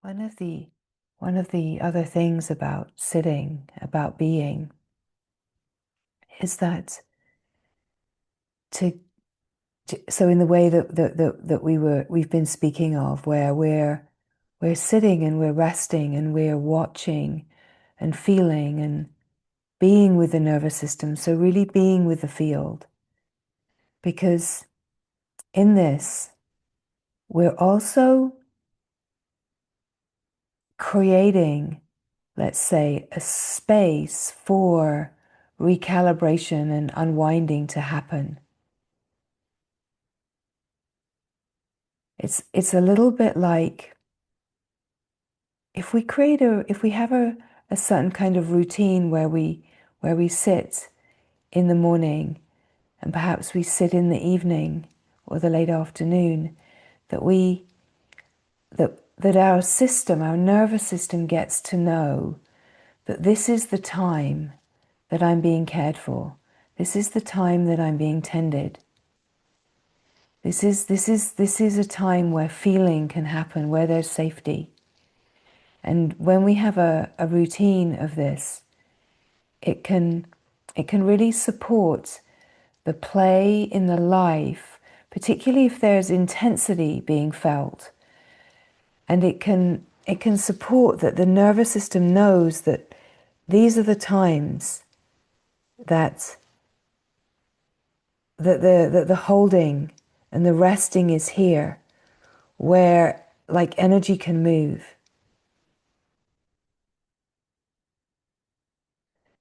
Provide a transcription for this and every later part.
One of the one of the other things about sitting, about being, is that to, so in the way that we've been speaking of, where we're sitting and we're resting and we're watching and feeling and being with the nervous system, so really being with the field. Because in this, we're also creating, let's say, a space for recalibration and unwinding to happen. It's a little bit like if we have a certain kind of routine where we sit in the morning and perhaps we sit in the evening or the late afternoon, that our system, our nervous system, gets to know that this is the time that I'm being cared for. This is the time that I'm being tended. This is a time where feeling can happen, where there's safety. And when we have a routine of this, it can really support the play in the life, particularly if there's intensity being felt. And it can support that the nervous system knows that these are the times that the holding and the resting is here, where like energy can move.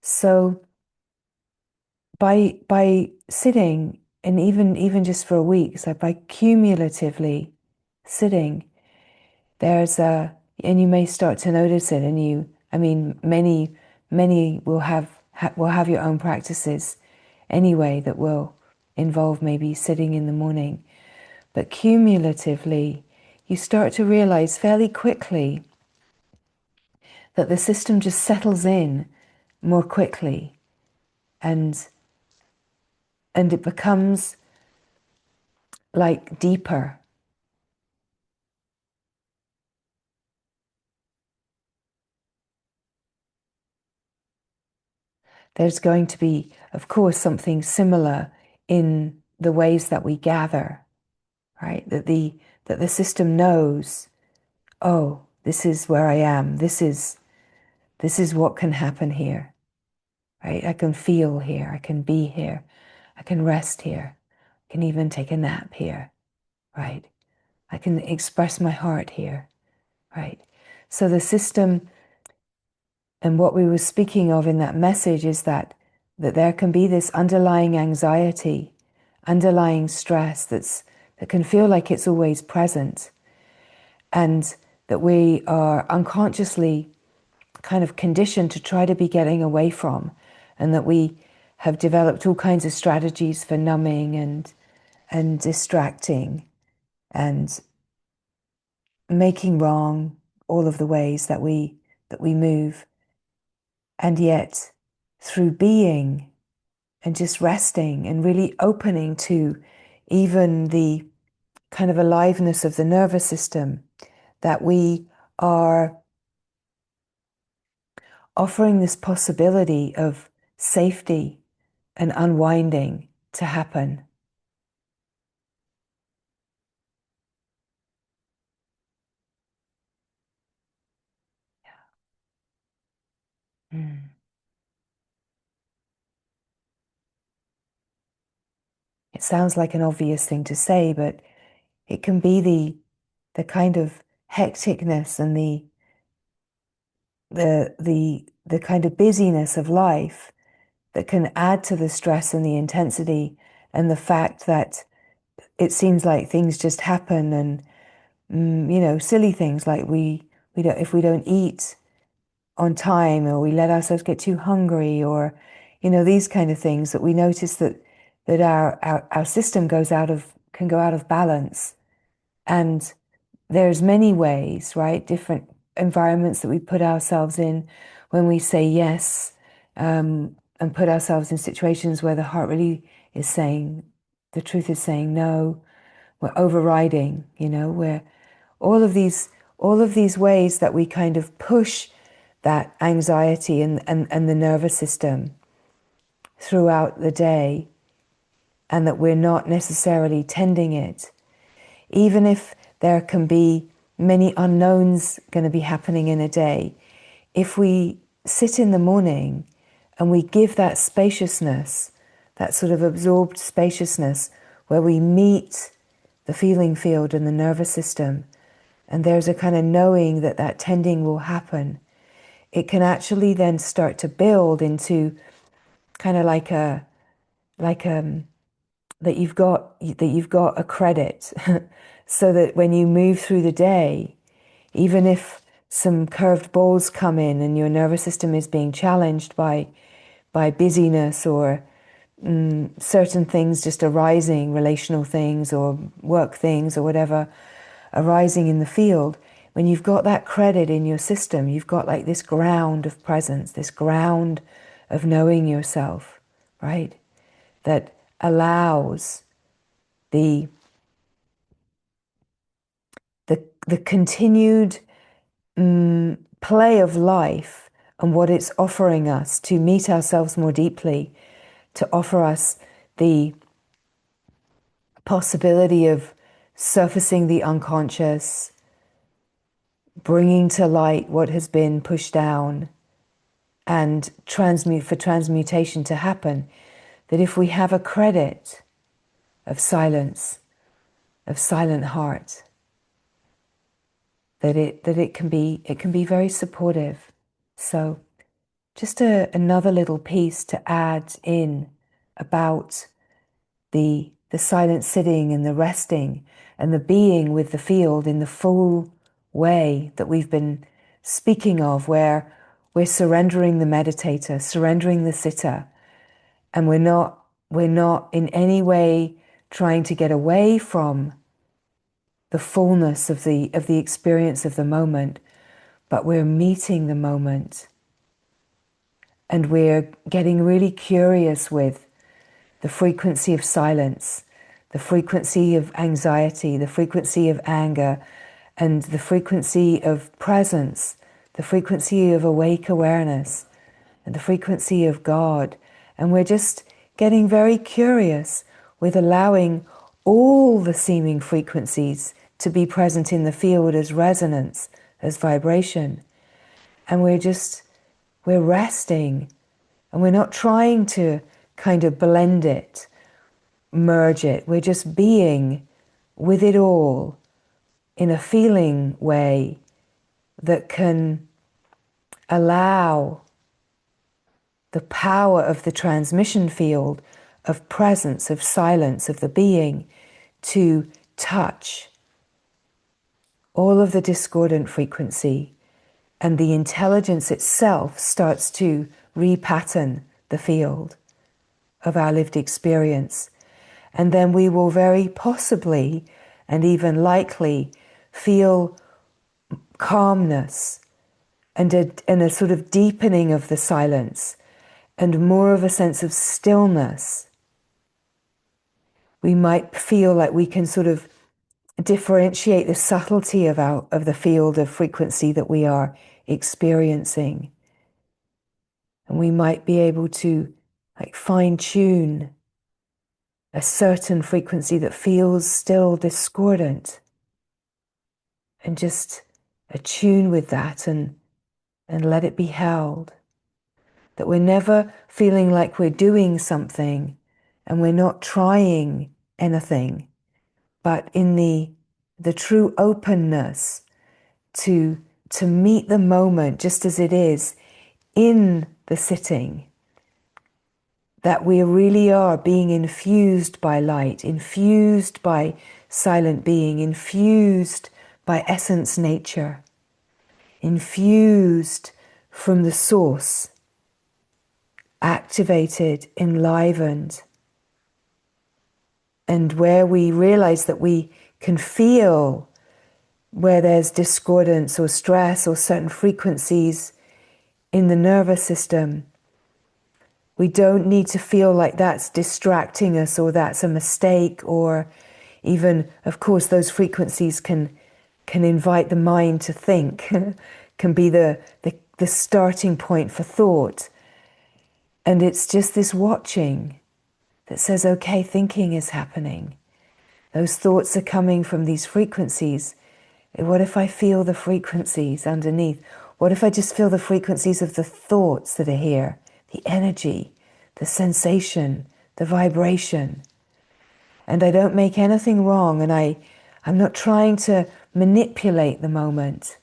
So by sitting, and even just for a week, so by cumulatively sitting, there's and you may start to notice it, and many will have your own practices anyway that will involve maybe sitting in the morning. But cumulatively, you start to realize fairly quickly that the system just settles in more quickly, and it becomes like deeper. There's going to be, of course, something similar in the ways that we gather, right? That the system knows, oh, this is where I am. This is what can happen here, right? I can feel here. I can be here. I can rest here. I can even take a nap here, right? I can express my heart here, right? So the system, and what we were speaking of in that message, is that there can be this underlying anxiety, underlying stress that can feel like it's always present, and that we are unconsciously kind of conditioned to try to be getting away from, and that we have developed all kinds of strategies for numbing and distracting and making wrong all of the ways that we move. And yet, through being and just resting and really opening to even the kind of aliveness of the nervous system, that we are offering this possibility of safety and unwinding to happen. Mm. It sounds like an obvious thing to say, but it can be the kind of hecticness and the kind of busyness of life that can add to the stress and the intensity, and the fact that it seems like things just happen, and silly things like we don't, if we don't eat on time, or we let ourselves get too hungry, or these kind of things, that we notice that our system can go out of balance. And there's many ways, right? Different environments that we put ourselves in when we say yes, and put ourselves in situations where the heart really is saying, the truth is saying no. We're overriding, where all of these all of these ways that we kind of push that anxiety and the nervous system throughout the day, and that we're not necessarily tending it. Even if there can be many unknowns going to be happening in a day, if we sit in the morning and we give that spaciousness, that sort of absorbed spaciousness, where we meet the feeling field and the nervous system, and there's a kind of knowing that that tending will happen, it can actually then start to build into kind of like that you've got a credit so that when you move through the day, even if some curved balls come in and your nervous system is being challenged by busyness or certain things just arising, relational things or work things or whatever arising in the field, when you've got that credit in your system, you've got like this ground of presence, this ground of knowing yourself, right? That allows the continued play of life and what it's offering us to meet ourselves more deeply, to offer us the possibility of surfacing the unconscious, bringing to light what has been pushed down, and for transmutation to happen. That if we have a credit of silence, of silent heart, that it can be very supportive. So just another little piece to add in about the silent sitting and the resting and the being with the field in the full way that we've been speaking of, where we're surrendering the meditator, surrendering the sitter, and we're not in any way trying to get away from the fullness of the experience of the moment, but we're meeting the moment, and we're getting really curious with the frequency of silence, the frequency of anxiety, the frequency of anger, and the frequency of presence, the frequency of awake awareness, and the frequency of God. And we're just getting very curious with allowing all the seeming frequencies to be present in the field as resonance, as vibration. And we're resting, and we're not trying to kind of blend it, merge it. We're just being with it all in a feeling way that can allow the power of the transmission field of presence, of silence, of the being to touch all of the discordant frequency, and the intelligence itself starts to repattern the field of our lived experience. And then we will very possibly and even likely feel calmness and a sort of deepening of the silence and more of a sense of stillness. We might feel like we can sort of differentiate the subtlety of the field of frequency that we are experiencing. And we might be able to like fine-tune a certain frequency that feels still discordant, and just attune with that and let it be held. That we're never feeling like we're doing something and we're not trying anything, but in the true openness to meet the moment just as it is in the sitting, that we really are being infused by light, infused by silent being, infused by essence nature, infused from the source, activated, enlivened, and where we realize that we can feel where there's discordance or stress or certain frequencies in the nervous system. We don't need to feel like that's distracting us or that's a mistake, or even, of course, those frequencies can can invite the mind to think, can be the starting point for thought. And it's just this watching that says, okay, thinking is happening. Those thoughts are coming from these frequencies. What if I feel the frequencies underneath? What if I just feel the frequencies of the thoughts that are here? The energy, the sensation, the vibration. And I don't make anything wrong, and I'm not trying to manipulate the moment.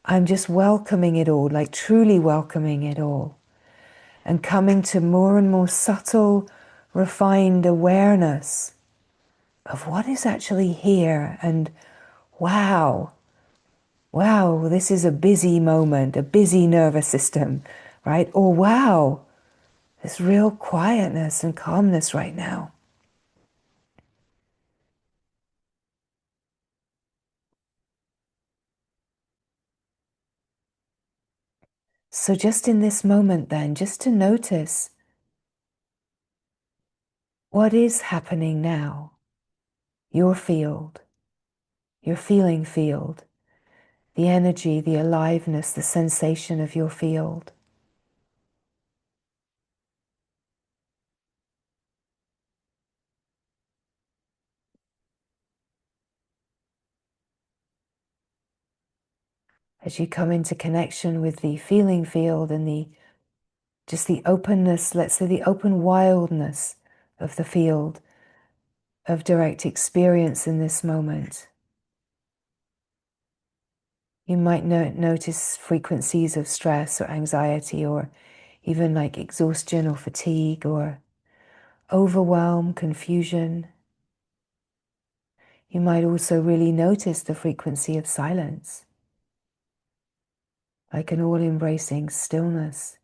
I'm just welcoming it all, like truly welcoming it all. And coming to more and more subtle, refined awareness of what is actually here. And wow, this is a busy moment, a busy nervous system, right? Or wow, there's real quietness and calmness right now. So just in this moment then, just to notice what is happening now, your field, your feeling field, the energy, the aliveness, the sensation of your field. As you come into connection with the feeling field and just the openness, let's say the open wildness of the field of direct experience in this moment. You might notice frequencies of stress or anxiety or even like exhaustion or fatigue or overwhelm, confusion. You might also really notice the frequency of silence, like an all-embracing stillness.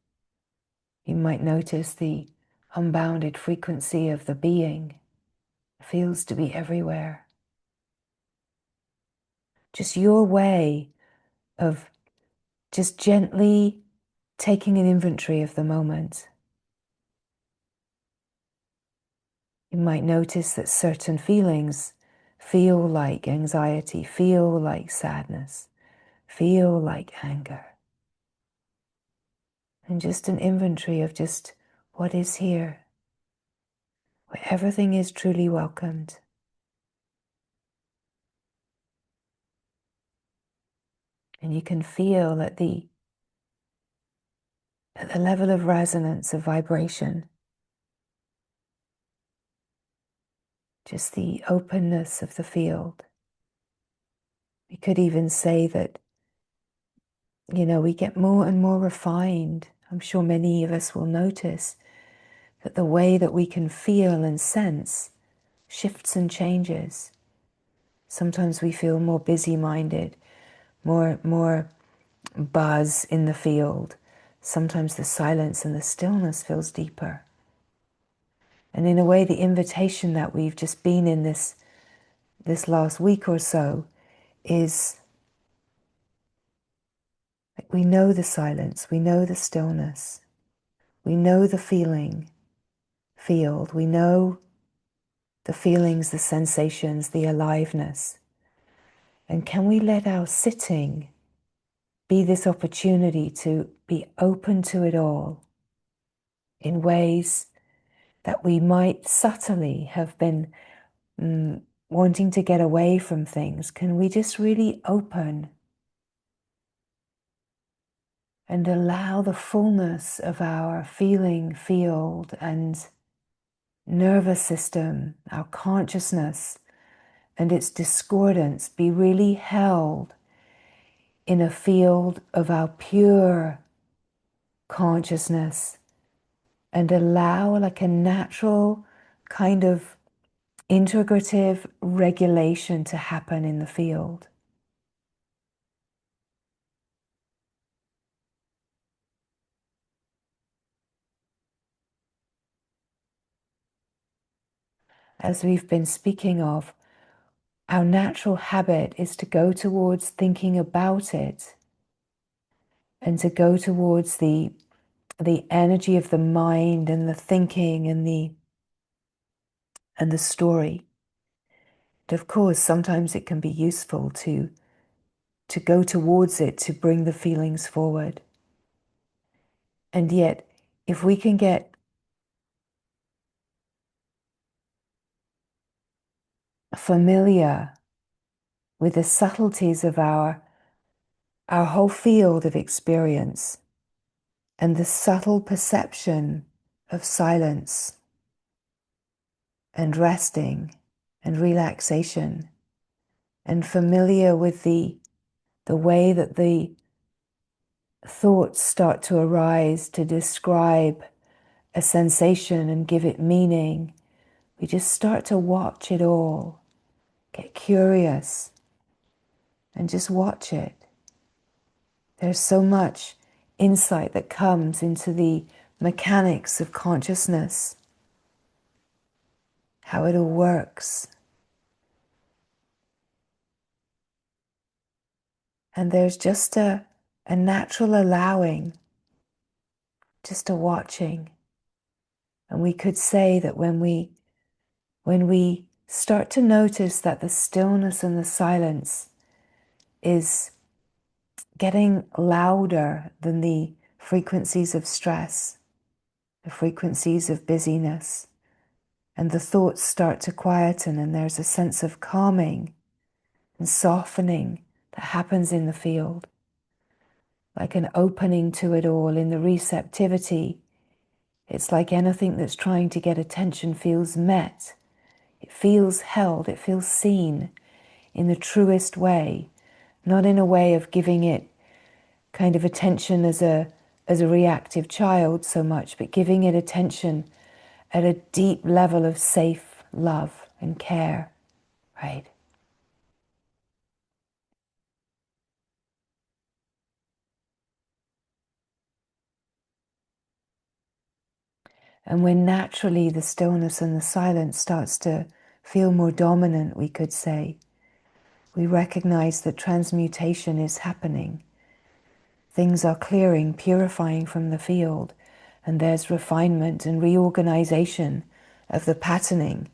You might notice the unbounded frequency of the being. It feels to be everywhere. Just your way of just gently taking an inventory of the moment. You might notice that certain feelings feel like anxiety, feel like sadness, feel like anger. And just an inventory of just what is here, where everything is truly welcomed. And you can feel at the level of resonance, of vibration, just the openness of the field. We could even say that, we get more and more refined. I'm sure many of us will notice that the way that we can feel and sense shifts and changes. Sometimes we feel more busy-minded, more buzz in the field. Sometimes the silence and the stillness feels deeper. And in a way, the invitation that we've just been in this last week or so is like we know the silence, we know the stillness, we know the field, we know the feelings, the sensations, the aliveness. And can we let our sitting be this opportunity to be open to it all in ways that we might subtly have been wanting to get away from things? Can we just really open and allow the fullness of our feeling field and nervous system, our consciousness and its discordance be really held in a field of our pure consciousness, and allow like a natural kind of integrative regulation to happen in the field. As we've been speaking of, our natural habit is to go towards thinking about it and to go towards the energy of the mind and the thinking and the story. But of course, sometimes it can be useful to go towards it, to bring the feelings forward. And yet, if we can get familiar with the subtleties of our whole field of experience and the subtle perception of silence and resting and relaxation, and familiar with the way that the thoughts start to arise to describe a sensation and give it meaning, we just start to watch it all, get curious, and just watch it. There's so much insight that comes into the mechanics of consciousness, how it all works. And there's just a natural allowing, just a watching. And we could say that when we start to notice that the stillness and the silence is getting louder than the frequencies of stress, the frequencies of busyness, and the thoughts start to quieten, and there's a sense of calming and softening that happens in the field, like an opening to it all in the receptivity. It's like anything that's trying to get attention feels met. It feels held, it feels seen in the truest way, not in a way of giving it kind of attention as a reactive child so much, but giving it attention at a deep level of safe love and care, right? And when naturally the stillness and the silence starts to feel more dominant, we could say, we recognize that transmutation is happening. Things are clearing, purifying from the field, and there's refinement and reorganization of the patterning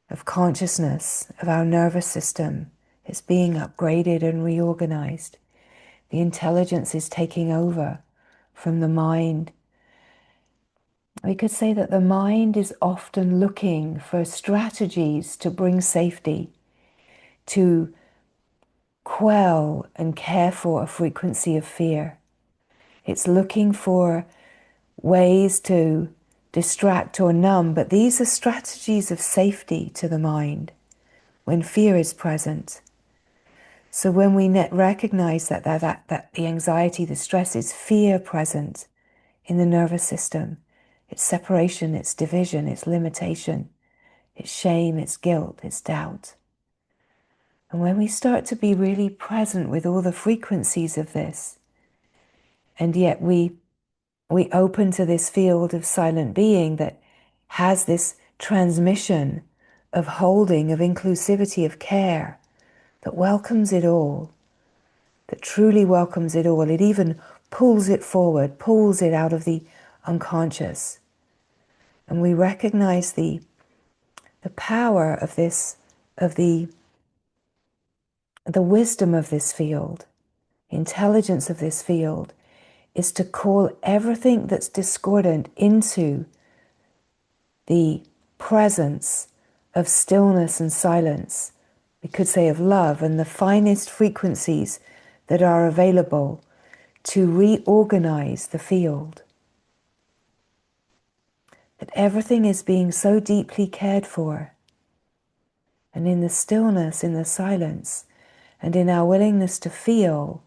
of consciousness, of our nervous system. It's being upgraded and reorganized. The intelligence is taking over from the mind. We could say that the mind is often looking for strategies to bring safety, to quell and care for a frequency of fear. It's looking for ways to distract or numb, but these are strategies of safety to the mind when fear is present. So when we recognize that the anxiety, the stress is fear present in the nervous system, it's separation, it's division, it's limitation, it's shame, it's guilt, it's doubt. And when we start to be really present with all the frequencies of this, and yet we open to this field of silent being that has this transmission of holding, of inclusivity, of care, that welcomes it all, that truly welcomes it all. It even pulls it forward, pulls it out of the unconscious. And we recognize the power of this, of the wisdom of this field, intelligence of this field, is to call everything that's discordant into the presence of stillness and silence. We could say of love and the finest frequencies that are available to reorganize the field. That everything is being so deeply cared for. And in the stillness, in the silence, and in our willingness to feel,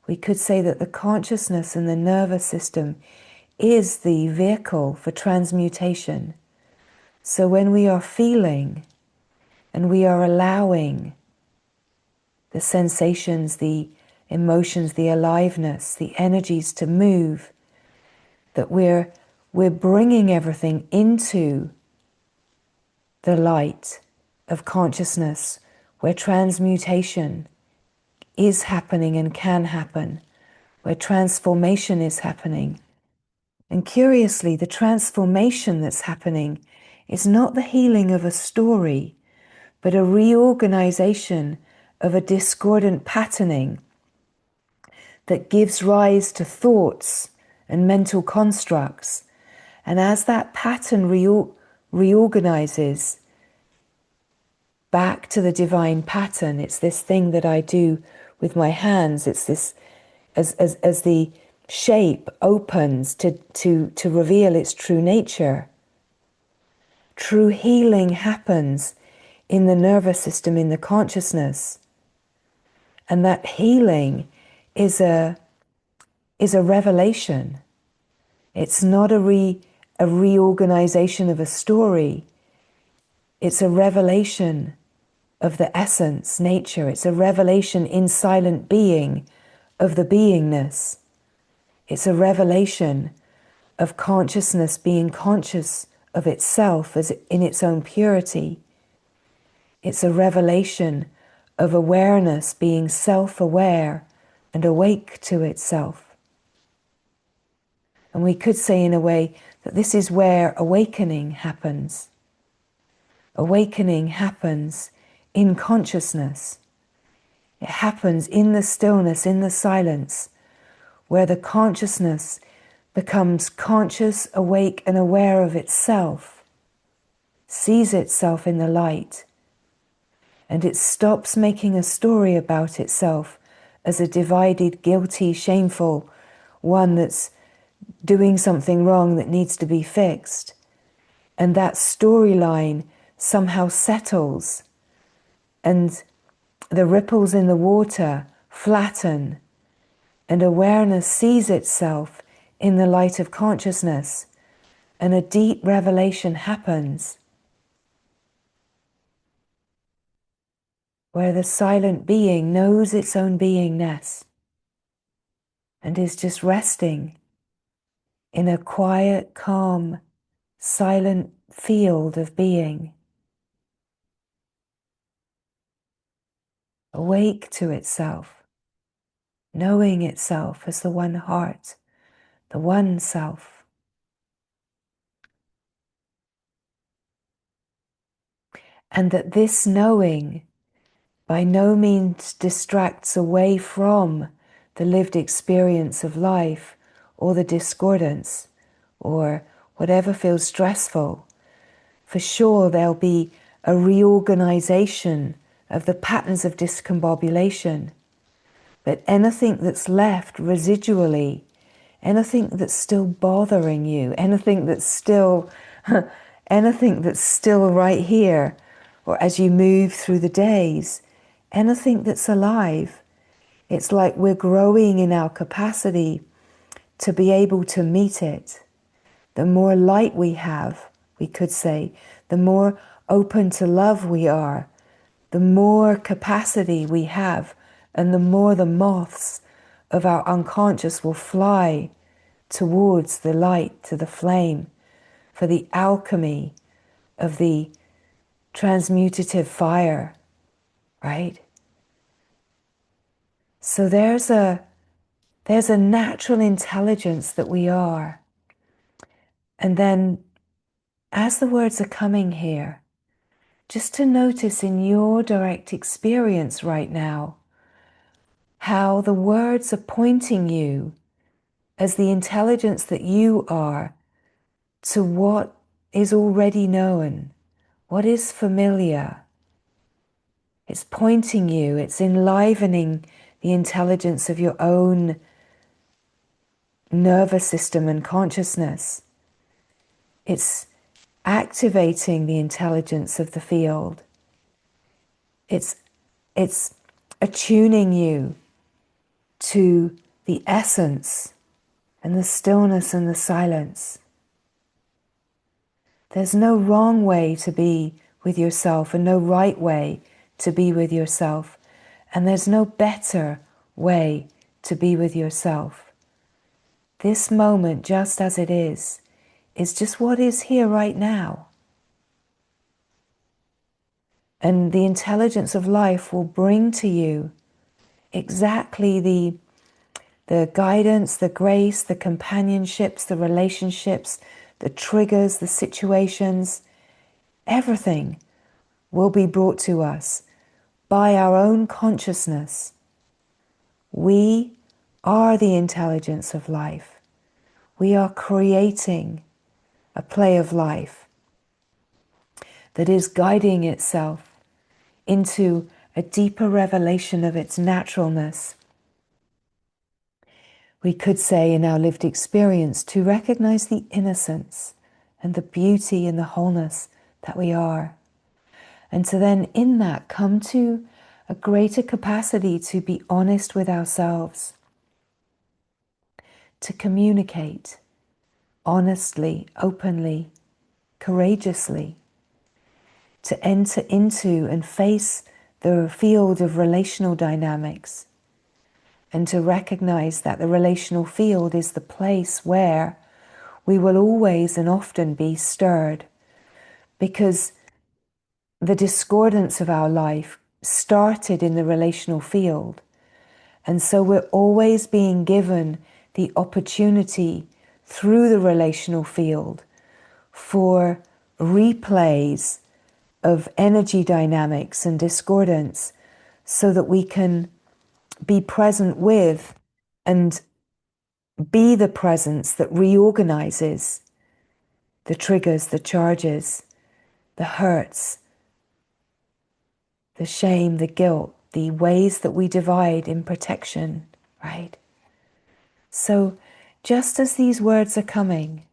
we could say that the consciousness and the nervous system is the vehicle for transmutation. So when we are feeling and we are allowing the sensations, the emotions, the aliveness, the energies to move, that we're bringing everything into the light of consciousness, where transmutation is happening and can happen, where transformation is happening. And curiously, the transformation that's happening is not the healing of a story, but a reorganization of a discordant patterning that gives rise to thoughts and mental constructs. And as that pattern reorganizes back to the divine pattern, it's this thing that I do with my hands. It's this, as the shape opens to reveal its true nature. True healing happens in the nervous system, in the consciousness. And that healing is a revelation. It's not a reorganization of a story. It's a revelation of the essence, nature. It's a revelation in silent being of the beingness. It's a revelation of consciousness being conscious of itself as in its own purity. It's a revelation of awareness being self-aware and awake to itself. And we could say in a way that this is where awakening happens. Awakening happens in consciousness. It happens in the stillness, in the silence, where the consciousness becomes conscious, awake, and aware of itself, sees itself in the light, and it stops making a story about itself as a divided, guilty, shameful one that's doing something wrong that needs to be fixed. And that storyline somehow settles, and the ripples in the water flatten, and awareness sees itself in the light of consciousness, and a deep revelation happens, where the silent being knows its own beingness and is just resting in a quiet, calm, silent field of being, awake to itself, knowing itself as the one heart, the one self. And that this knowing by no means distracts away from the lived experience of life or the discordance or whatever feels stressful. For sure there'll be a reorganization of the patterns of discombobulation. But anything that's left residually, anything that's still bothering you, anything that's still right here, or as you move through the days, anything that's alive, it's like we're growing in our capacity to be able to meet it. The more light we have, we could say, the more open to love we are, the more capacity we have, and the more the moths of our unconscious will fly towards the light, to the flame, for the alchemy of the transmutative fire, right? So there's a natural intelligence that we are. And then as the words are coming here, just to notice in your direct experience right now, how the words are pointing you as the intelligence that you are to what is already known, what is familiar. It's pointing you, it's enlivening the intelligence of your own nervous system and consciousness. It's activating the intelligence of the field. It's attuning you to the essence and the stillness and the silence. There's no wrong way to be with yourself and no right way to be with yourself. And there's no better way to be with yourself. This moment, just as it is just what is here right now. And the intelligence of life will bring to you exactly the guidance, the grace, the companionships, the relationships, the triggers, the situations, everything will be brought to us by our own consciousness. We are the intelligence of life. We are creating a play of life that is guiding itself into a deeper revelation of its naturalness. We could say in our lived experience to recognize the innocence and the beauty and the wholeness that we are. And to then in that come to a greater capacity to be honest with ourselves, to communicate honestly, openly, courageously, to enter into and face the field of relational dynamics, and to recognize that the relational field is the place where we will always and often be stirred, because the discordance of our life started in the relational field. And so we're always being given the opportunity through the relational field for replays of energy dynamics and discordance, so that we can be present with and be the presence that reorganizes the triggers, the charges, the hurts, the shame, the guilt, the ways that we divide in protection, right? So just as these words are coming,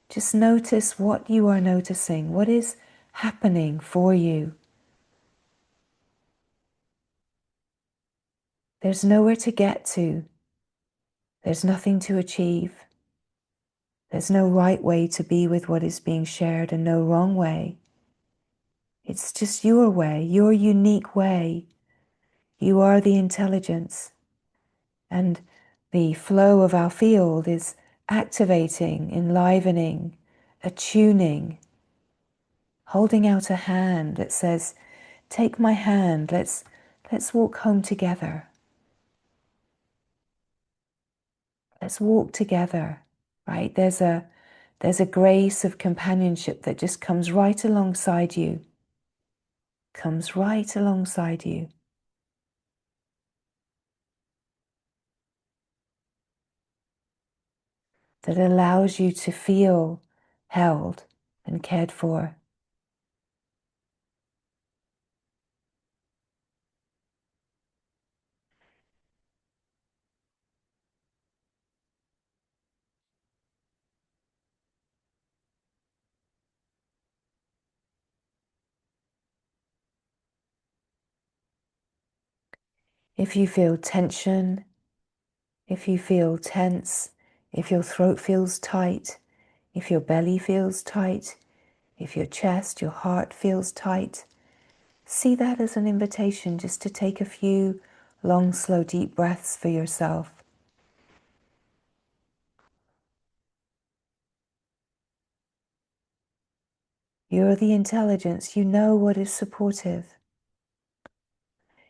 just notice what you are noticing, what is happening for you. There's nowhere to get to. There's nothing to achieve. There's no right way to be with what is being shared and no wrong way. It's just your way, your unique way. You are the intelligence. And the flow of our field is activating, enlivening, attuning, holding out a hand that says, take my hand, let's walk home together. Let's walk together, right? There's a grace of companionship that just comes right alongside you. Comes right alongside you. That allows you to feel held and cared for. If you feel tension, if you feel tense, if your throat feels tight, if your belly feels tight, if your chest, your heart feels tight, see that as an invitation just to take a few long, slow, deep breaths for yourself. You're the intelligence, you know what is supportive.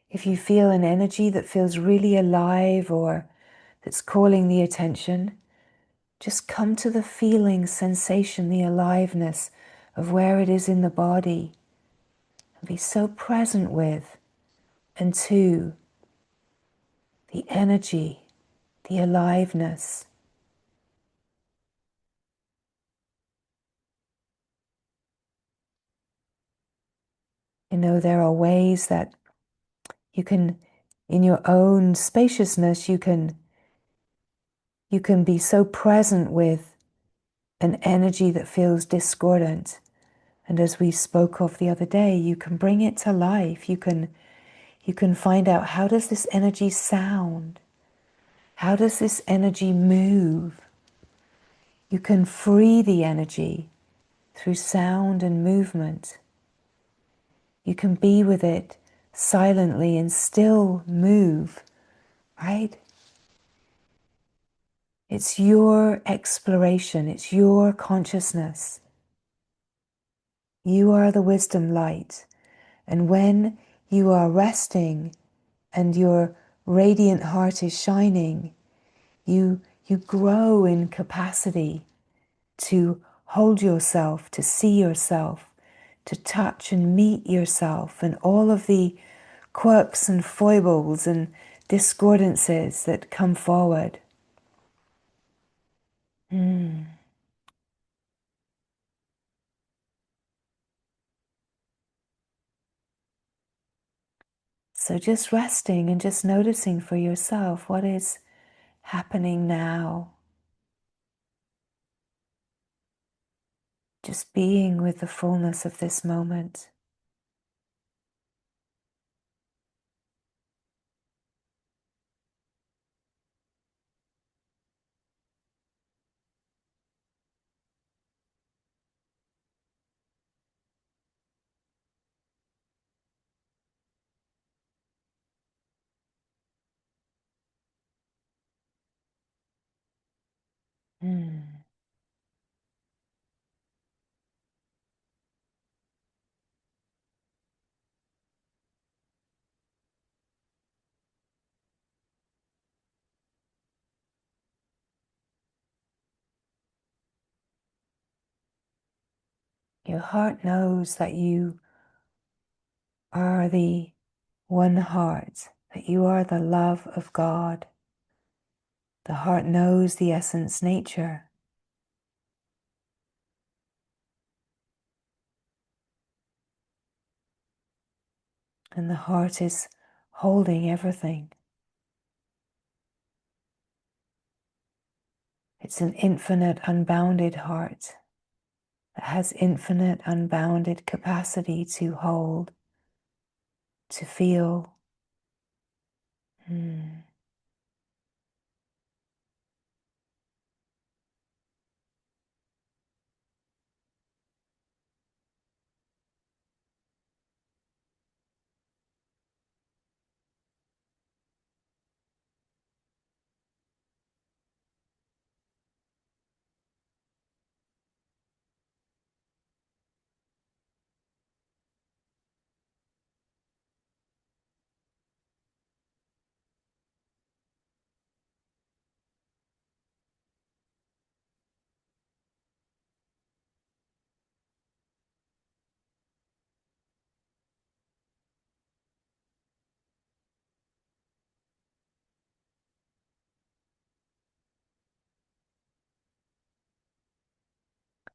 If you feel an energy that feels really alive or that's calling the attention, just come to the feeling, sensation, the aliveness of where it is in the body, and be so present with and to the energy, the aliveness. You know, there are ways that you can, in your own spaciousness, you can be so present with an energy that feels discordant. And as we spoke of the other day, you can bring it to life. You can find out, how does this energy sound? How does this energy move? You can free the energy through sound and movement. You can be with it silently and still move, right? It's your exploration, it's your consciousness. You are the wisdom light. And when you are resting and your radiant heart is shining, you grow in capacity to hold yourself, to see yourself, to touch and meet yourself and all of the quirks and foibles and discordances that come forward. So just resting and just noticing for yourself what is happening now. Just being with the fullness of this moment. Mm. Your heart knows that you are the one heart, that you are the love of God. The heart knows the essence nature. And the heart is holding everything. It's an infinite, unbounded heart that has infinite, unbounded capacity to hold, to feel.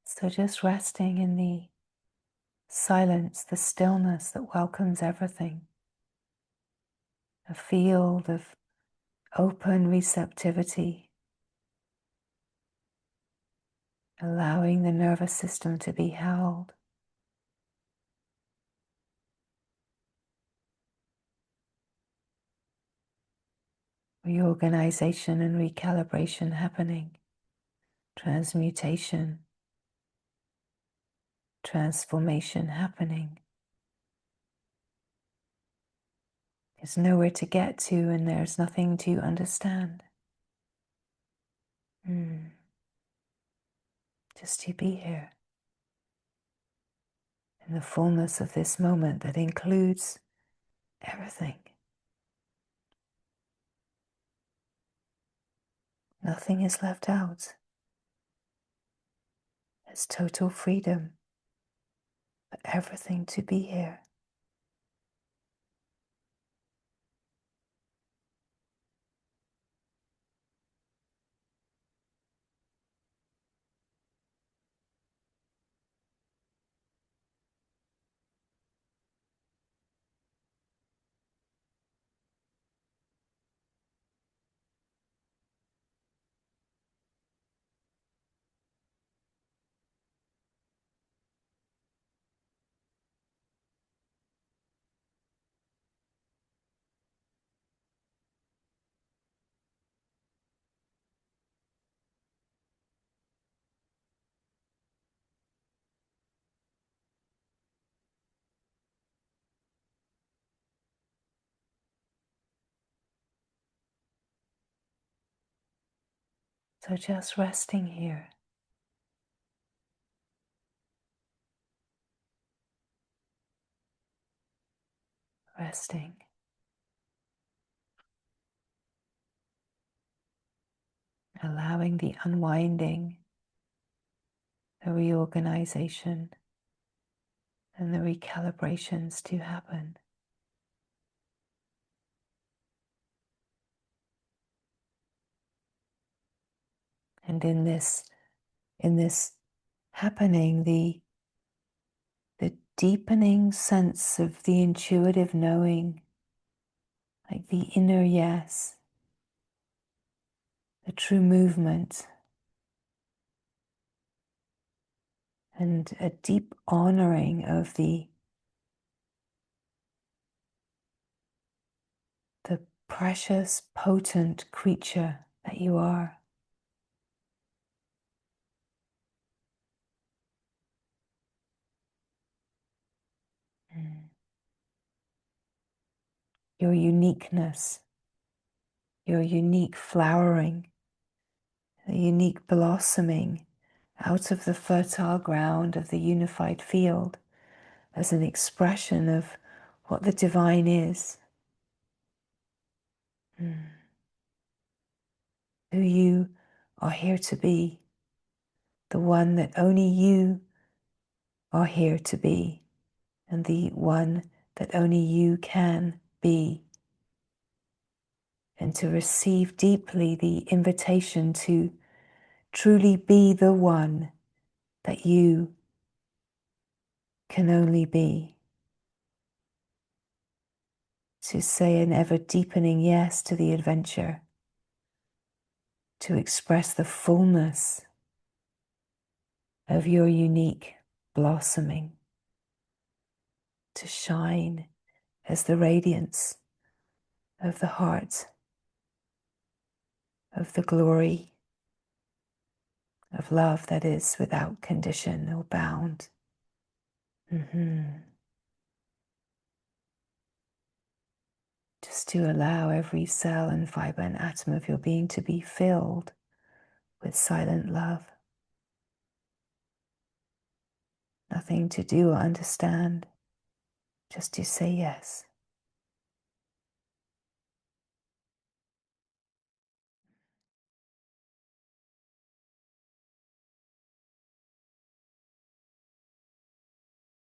So just resting in the silence, the stillness that welcomes everything. A field of open receptivity, allowing the nervous system to be held. Reorganization and recalibration happening. Transmutation, transformation happening. There's nowhere to get to and there's nothing to understand. Just to be here in the fullness of this moment that includes everything. Nothing is left out. There's total freedom for everything to be here. So just resting here. Resting. Allowing the unwinding, the reorganization and the recalibrations to happen. And in this happening, the deepening sense of the intuitive knowing, like the inner yes, the true movement, and a deep honoring of the precious, potent creature that you are. Your uniqueness, your unique flowering, the unique blossoming out of the fertile ground of the unified field as an expression of what the divine is. Who you are here to be, the one that only you are here to be, and the one that only you can be. And to receive deeply the invitation to truly be the one that you can only be. To say an ever deepening yes to the adventure, to express the fullness of your unique blossoming, to shine as the radiance of the heart, of the glory of love that is without condition or bound. Just to allow every cell and fiber and atom of your being to be filled with silent love. Nothing to do or understand, just to say yes.